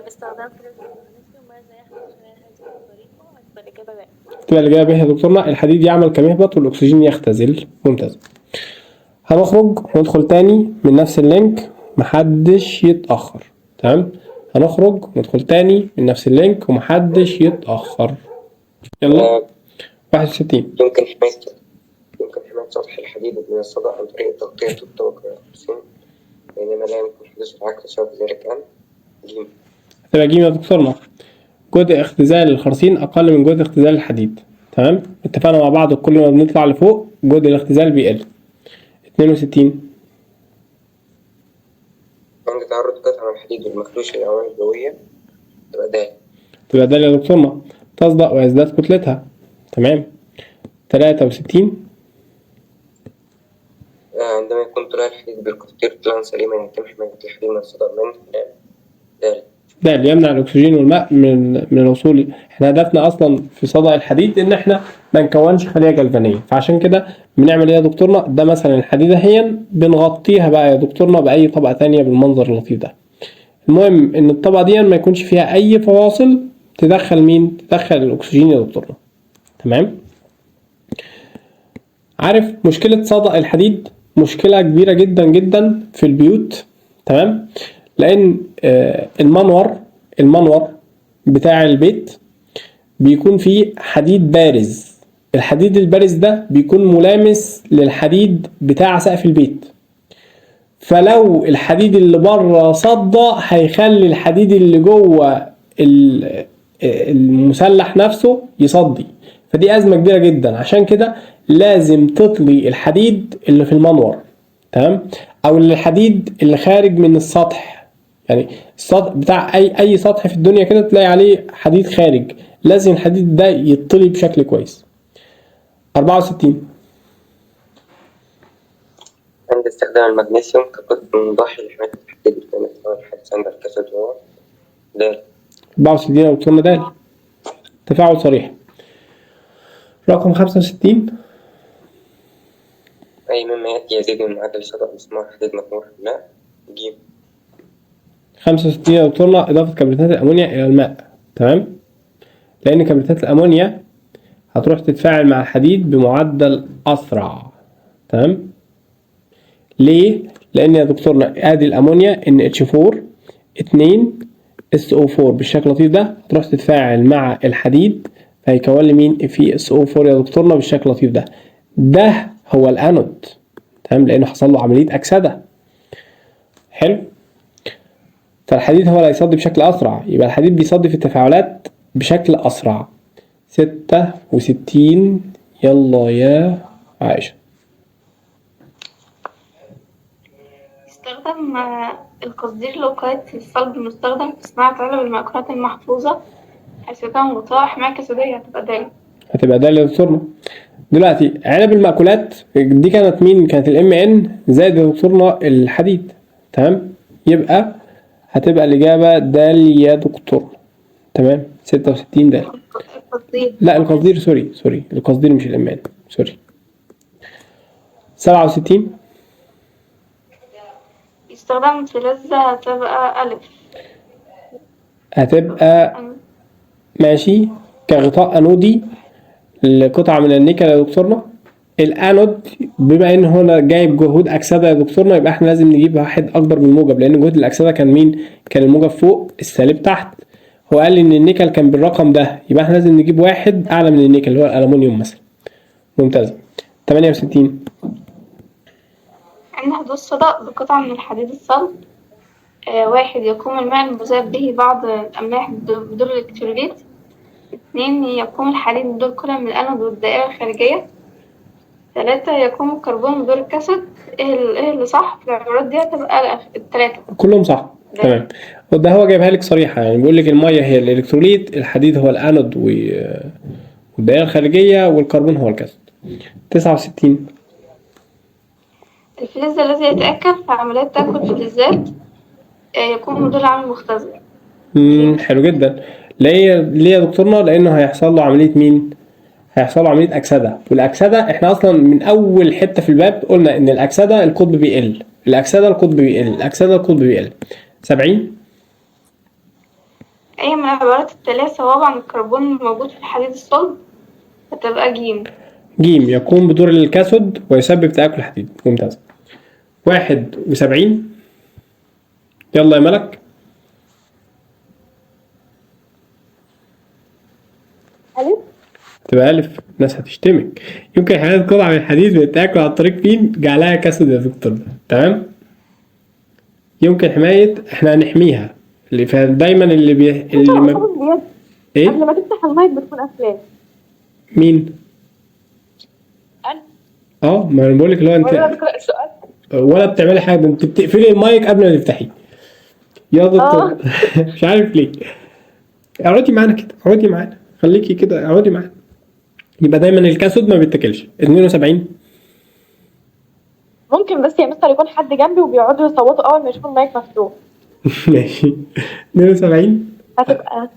باستخدام فلز المغنيسيوم ماذا يحدث في هذه الطريقة؟ هتبقى الإجابة باء. تبقى الإجابة يا دكتورنا، الحديد يعمل كمهبط والأكسجين يختزل. ممتاز. هنخرج وندخل تاني من نفس اللينك، محدش يتأخر، تمام؟ هنخرج وندخل تاني من نفس اللينك ومحدش يتأخر. يلا. 61. يمكن حماية سطح الحديد من الصدى عن طريق تغطية الطبقة الأكسين، بينما لا يمكن حدوث العكس سواء ذلك أم جيم. هتبقى جيم يا دكتورنا. جهد اختزال الخرسين أقل من جهد اختزال الحديد، تمام؟ اتفقنا مع بعض كل ما بنطلع لفوق جهد الاختزال بيقل. 62. عند تعرض قطع من الحديد المخدوش للعوامل الجوية تبقى دال يا دكتورنا، تصدأ ويزداد كتلتها، تمام؟ 63. عندما يكون طلع الحديد بالقطير طلعا سليما يتم حماية الحديد من الصدى من دال يمنع الأكسجين والماء من الوصول. احنا هدفنا أصلا في صدأ الحديد إن احنا ما نكونش خلية جلفانية، فعشان كده بنعمل إيه يا دكتورنا؟ ده مثلا الحديدة هي بنغطيها بقى يا دكتورنا بأي طبقة تانية بالمنظر اللطيف ده. المهم إن الطبقة دي ما يكونش فيها أي فواصل تدخل مين؟ تدخل الأكسجين يا دكتورنا، تمام؟ عارف مشكلة صدأ الحديد مشكلة كبيرة جدا جدا في البيوت، تمام؟ لأن المنور بتاع البيت بيكون فيه حديد بارز. الحديد البارز ده بيكون ملامس للحديد بتاع سقف البيت، فلو الحديد اللي بره صدى هيخلي الحديد اللي جوه المسلح نفسه يصدي، فدي أزمة كبيرة جدا. عشان كده لازم تطلي الحديد اللي في المنور، تمام؟ أو الحديد اللي خارج من السطح، يعني السطح بتاع أي سطح في الدنيا كده تلاقي عليه حديد خارج، لازم الحديد ده يطلي بشكل كويس. 64. عند استخدام المغنيسيوم كقطب مضاحي لحماية الحديد بين الحديث عند الكسد هو د. 64 يا دكتورنا دال، تفاعل صريح. رقم 65. أي مما يأتي يزيد من معدل صدأ مسمار حديد مطموح بالماء ج. 65 يا دكتورنا إضافة كبريتات الأمونيا إلى الماء، تمام؟ لأن كبريتات الأمونيا هتروح تتفاعل مع الحديد بمعدل أسرع، تمام؟ ليه؟ لأن يا دكتورنا آدي الأمونيا NH4 2 SO4 بالشكل اللطيف ده هتروح تتفاعل مع الحديد فهيكون لي مين؟ في SO4 يا دكتورنا بالشكل اللطيف ده. ده هو الأنود، تمام؟ لأنه حصل له عملية أكسدة. حلو؟ فالحديد هو اللي هيصدي بشكل أسرع، يبقى الحديد بيصدي في التفاعلات بشكل أسرع. 66. يلا يا عائشة. استخدم القصدير لوقاية الصلب المستخدم في صناعة علب المأكولات المحفوظة حيث كان غطاء حماية كسودية هتبقى دال يا دكتورنا. دلوقتي علب المأكولات دي كانت مين؟ كانت الMN زائد يا دكتورنا الحديد، تمام؟ يبقى هتبقى الإجابة دال يا دكتور، تمام؟ 66 دال. لا القصدير سوري القصدير مش الإمان، سوري. 67. استخدام فلزة هتبقى ألف. هتبقى ماشي كغطاء أنودي لقطعة من النيكل يا دكتورنا. الانود بما ان هنا جايب جهود اكسده يا دكتورنا يبقى احنا لازم نجيب واحد اكبر من الموجب، لان جهود الاكسده كان مين؟ كان الموجب فوق السالب تحت. هو قال لي ان النيكل كان بالرقم ده، يبقى احنا لازم نجيب واحد اعلى من النيكل اللي هو الالومنيوم مثلا. ممتاز. 68. عند حدوث صدأ بقطعة من الحديد الصلب واحد يقوم الماء المذاب به بعض الأملاح بدور الإلكتروليت 2 يقوم الحديد بدور كرة من الأنود والدائرة الخارجية. 3 يقوم الكربون بدور الكاثود. ايه اللي صح في العبارات دي؟ هتبقى التلاتة. كلهم صح. ده. تمام. وده هو جايبها لك صريحة، يعني بيقول لك المية هي الإلكتروليت، الحديد هو الأنود والدائرة الخارجية، والكربون هو الكاثود. 69. الفلز الذي يتأكل في عمليات تأكل الفلزات يكون بدور عامل مختزل. حلو جدا. ليه يا دكتورنا؟ لأنه هيحصل له عملية مين؟ هيحصل له عملية أكسدة، والأكسدة احنا أصلا من أول حتة في الباب قلنا إن الأكسدة القطب بيقل، الأكسدة القطب بيقل، الأكسدة القطب بيقل. 70. أي من العبارات التالية صواب عن الكربون الموجود في الحديد الصلب؟ هتبقى جيم. جيم يقوم بدور الكاثود ويسبب تآكل الحديد. ممتاز. 71. يلا يا ملك. ألف. تبقى ألف. الناس هتشتمك. يمكن حماية قطعة من الحديد بالتآكل عن طريق مين؟ جعلها كاثود يا دكتور. تمام؟ يمكن حماية، احنا هنحميها. فدايما اللي ما ايه؟ قبل ما تفتح المايك بتكون قافلاه. مين؟ أنا. ما انا بقول لك اللي هو ولا انت بقرأ السؤال. ولا بتعملي حاجه، انت بتقفلي المايك قبل ما تفتحيه يا دكتور. مش عارف ليه. اقعدي معانا كده، اقعدي معانا، خليكي كده، اقعدي معانا. يبقى دايما الكاثود ما بيتاكلش. 72. ممكن بس يا مستر يكون حد جنبي وبيقعدوا يصوتوا أول ما يشوفوا المايك مفتوح. ماشي. 72. هتبقى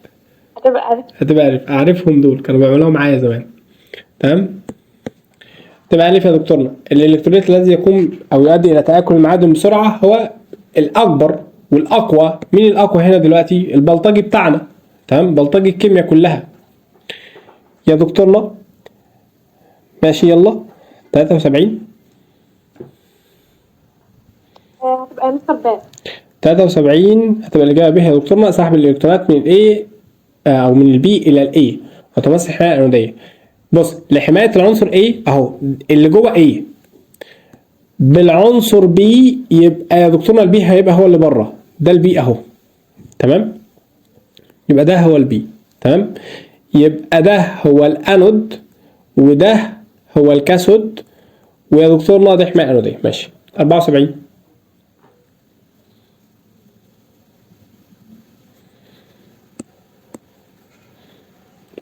هتبقى ألف. أعرفهم دول، كانوا بيعملوها معايا زمان. تمام. تبقى ألف يا دكتورنا. الإلكتروليت الذي يقوم أو يؤدي إلى تآكل المعادن بسرعة هو الأكبر والأقوى. مين الأقوى هنا دلوقتي؟ البلطجي بتاعنا. تمام. بلطجي الكيمياء كلها يا دكتورنا. ماشي يلا. 73. هتبقى مستر بان. 73 هتبقى الإجابة به يا دكتورنا. سحب الإلكترونات من الA أو من البي إلى الA وتمثل الحماية الأنودية. بص، لحماية العنصر A أهو اللي جوه A بالعنصر B، يبقى يا دكتورنا البي هيبقى هو اللي بره، ده البي أهو. تمام. يبقى ده هو البي. تمام. يبقى ده هو الأنود وده هو الكاثود، ويا دكتورنا ده حماية أنودية. ماشي. 74.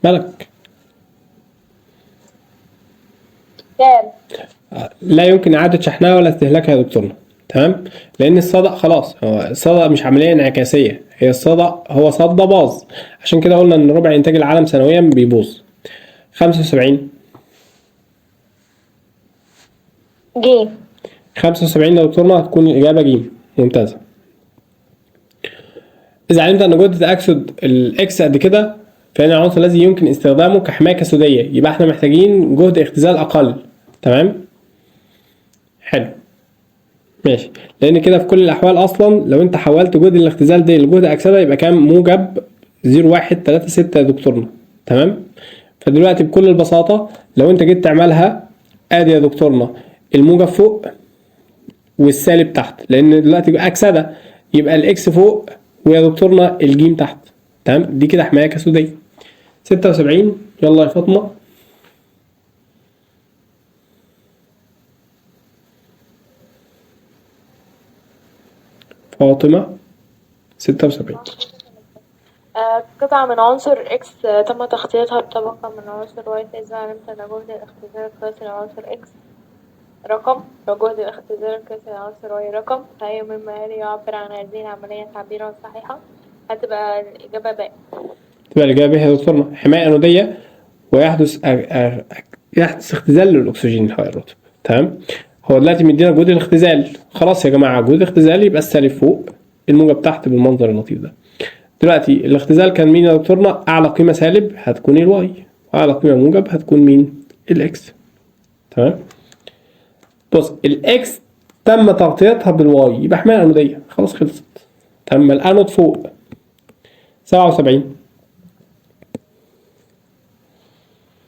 مالك؟ كام؟ لا يمكن إعادة شحنها ولا استهلاكها يا دكتورنا. تمام. لأن الصدأ خلاص، هو الصدأ مش عملية انعكاسية، هي الصدأ هو صدى باظ، عشان كده قلنا إن ربع إنتاج العالم سنويا بيبوظ. 75. جيم. 75 يا دكتورنا هتكون الإجابة جيم. ممتازة. إذا علمت أن جهد تأكسد الإكس قد كده فإن العنصر الذي يمكن استخدامه كحماية كاثودية، يبقى إحنا محتاجين جهد اختزال أقل. تمام؟ حلو. ماشي. لأن كده في كل الأحوال أصلا لو أنت حولت جهد الاختزال ده لجهد أكسدة يبقى كام؟ موجب 0.136 يا دكتورنا. تمام؟ فدلوقتي بكل البساطة لو أنت جيت تعملها آدي يا دكتورنا الموجب فوق والسالب تحت، لأن دلوقتي أكسدة يبقى الإكس فوق ويا دكتورنا الجيم تحت. تمام. دي كده حماية كاثودية. 76. يلا يا فاطمة. فاطمة. 76. قطعة من عنصر X تم تغطيتها بطبقة من عنصر Y، فإذا علمت أن جهد الاختزال القياسي لعنصر X رقم وجهد الاختزال القياسي لعنصر Y رقم، فأي مما يلي يعبر عن هذه العملية تعبيرا صحيحا؟ هتبقى الإجابة باء. تبقى الإجابة هي يا دكتورنا حماية أنودية، ويحدث يحدث اختزال للأكسجين الهواء الرطب. تمام. هو دلوقتي مدينا جهد الاختزال، خلاص يا جماعة جهد الاختزال يبقى السالب فوق الموجب تحت بالمنظر اللطيف ده. دلوقتي الاختزال كان مين يا دكتورنا؟ أعلى قيمة سالب هتكون الواي، وأعلى قيمة موجب هتكون مين؟ الإكس. تمام. بص، الإكس تم تغطيتها بالواي يبقى حماية أنودية، خلاص خلصت. تم الأنود فوق. 77.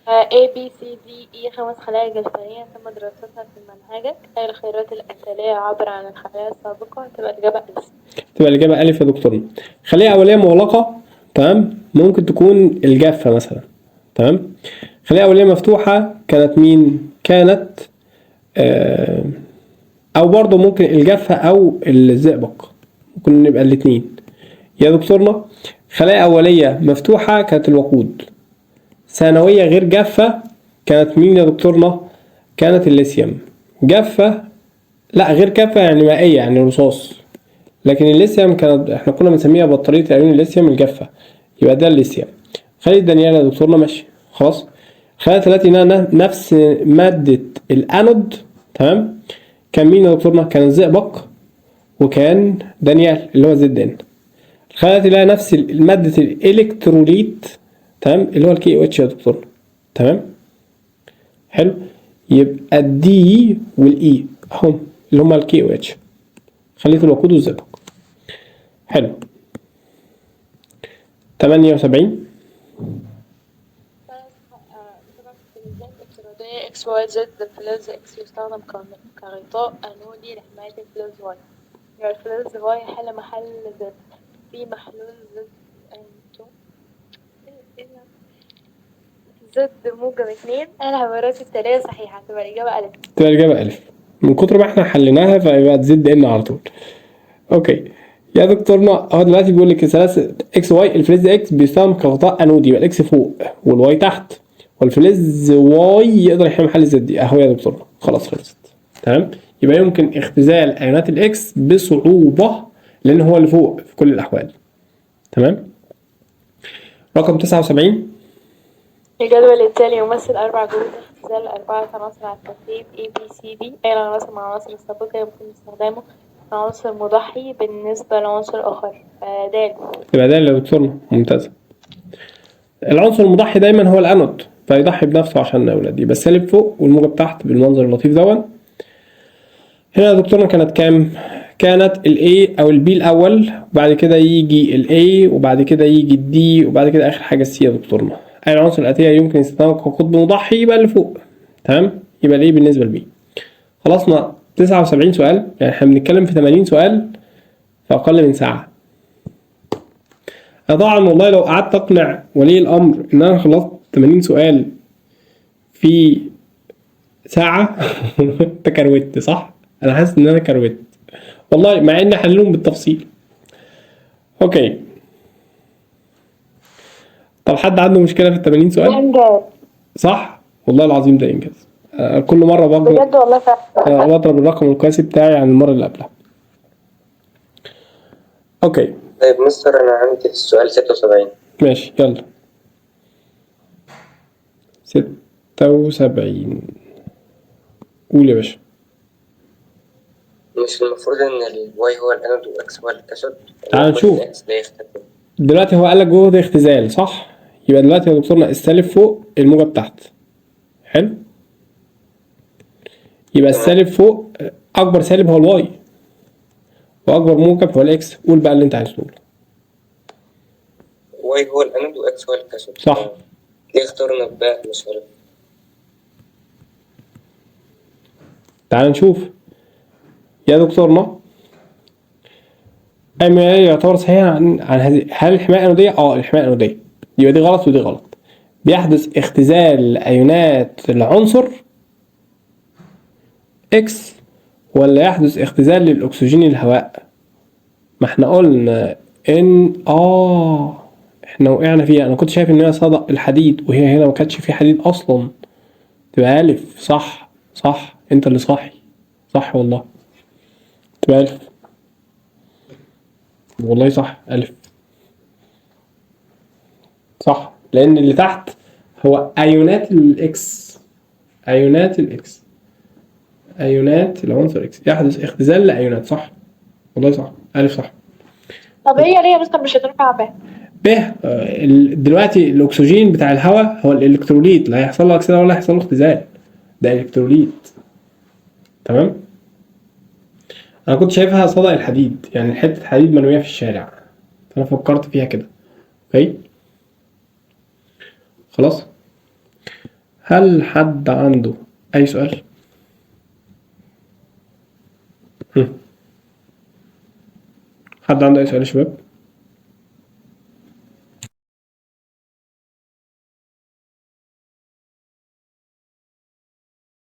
A B C D E 5 خلايا جلفانية تم دراستها في منهجك، أي الخيارات التالية عبر عن الخلايا السابقة؟ تبقى الإجابة ألف. تبقى الإجابة ألف يا دكتورنا. خلية أولية مغلقة تمام، ممكن تكون الجافة مثلا. تمام، خلية أولية مفتوحة كانت مين؟ كانت أو برضه ممكن الجافة أو الزئبق، ممكن نبقى الاتنين يا دكتورنا. خلايا أولية مفتوحة كانت الوقود. ثانوية غير جافة كانت مين يا دكتورنا؟ كانت الليثيوم. جافة لا غير جافة يعني مائية يعني رصاص، لكن الليثيوم كانت احنا كنا بنسميها بطارية أيون الليثيوم الجافة، يبقى ده الليثيوم. خلي الدانيال يا دكتورنا ماشي خلاص. خلية التي نفس مادة الأنود. تمام، كان مين يا دكتورنا؟ كان الزئبق وكان دانيال اللي هو زد ان. الخلايا التي لها نفس مادة الإلكتروليت، تمام، اللي هو الكي او اتش يا دكتور. تمام، حلو، يبقى الدي والاي اهم اللي هما الكي او اتش، خلية الوقود والزئبق. حلو. 78 افتراضية اكس واي زد الفلز اكس يستخدم كغطاء انودي لحماية الفلز واي. يعني الفلز واي حل محل زد في محلول زد انتو زد موجب 2. العبارات التالية صحيحة، تبقى الإجابة ألف. تبقى الإجابة ألف، من كتر ما احنا حليناها فيبقى تزد ان على طول. اوكي يا دكتورنا، هو دلوقتي بيقول لك ثلاثة اكس واي، الفلز اكس بيستخدم كغطاء انودي، يبقى الاكس فوق والواي تحت، والفلز واي يقدر يحمي محل زد اهو يا دكتورنا. خلاص خلصت. تمام، يبقى يمكن اختزال ايونات الاكس بصعوبة لان هو اللي فوق في كل الاحوال. تمام. رقم 79 الجدول التالي يمثل 4 جهود اختزال 4 عناصر على الترتيب A B C D. أي العناصر مع العناصر السابقة يمكن استخدامه عنصر مضحي بالنسبة لعنصر آخر؟ د. يبقى ده اللي دكتورنا ممتازة. العنصر المضحي دايما هو الانود، فيضحي بنفسه عشان اولاد، يبقى السالب فوق والموجب تحت بالمنظر اللطيف دون. هنا يا دكتورنا كانت كام؟ كانت الاي او البي الاول، وبعد كده يجي الاي، وبعد كده يجي الدي، وبعد كده اخر حاجه السي يا دكتورنا. اي العناصر الاتيه يمكن استخدامها كقطب مضحي يبقى اللي فوق. تمام، يبقى الاي بالنسبه لبي. خلصنا 79 سؤال، يعني احنا بنتكلم في 80 سؤال في اقل من ساعه. انا طبعا والله لو قعدت اقنع ولي الامر ان انا خلصت 80 سؤال في ساعه انت كروت صح؟ انا حاسس ان انا كروت والله، مع ان حللهم بالتفصيل. اوكي، طب حد عنده مشكله في ال 80 سؤال؟ انجاز صح والله العظيم ده انجاز. كل مره بجد والله فعلا. بضرب الرقم القياسي بتاعي عن المره اللي قبلها. اوكي طيب مستر أنا عندي السؤال 76. ماشي يلا. 76 قول يا باشا. مش المفروض إن الواي هو الأنود والإكس هو الكاثود؟ تعال نشوف. الإكس ده يختفي. دلوقتي هو قال لك جهد اختزال صح؟ يبقى دلوقتي يا دكتورنا السالب فوق الموجب تحت. حلو، يبقى السالب فوق اكبر سالب هو الواي واكبر موجب هو الاكس. قول بقى اللي انت عايز تقوله. واي هو الأنود وإكس هو الكاثود. صح. ليه اخترنا الباء مش ألف؟ تعال نشوف يا دكتورنا. أما يعتبر صحيح عن هذه، هل الحماية الأنودية؟ الحماية الأنودية، يبقى دي غلط ودي غلط. بيحدث اختزال أيونات العنصر إكس ولا يحدث اختزال للأكسجين الهواء؟ ما احنا قلنا إن احنا وقعنا فيها. أنا كنت شايف إن هي صدى الحديد وهي هنا ما كانتش في حديد أصلا، تبقى ألف. صح صح، أنت اللي صاحي صح والله، تبقى ألف والله صح، ألف صح، لأن اللي تحت هو أيونات الإكس، أيونات الإكس، أيونات العنصر إكس يحدث اختزال لأيونات. صح والله صح، ألف صح. طب هي ليه بس مش هتنفع ب؟ دلوقتي الأكسجين بتاع الهواء هو الإلكتروليت، لا هيحصل له أكسدة ولا هيحصل له اختزال، ده إلكتروليت. تمام، أنا كنت شايفها صدى الحديد، يعني حتة حديد مرمية في الشارع، أنا فكرت فيها كده. أوكي خلاص. هل حد عنده أي سؤال؟ حد عنده أي سؤال يا شباب؟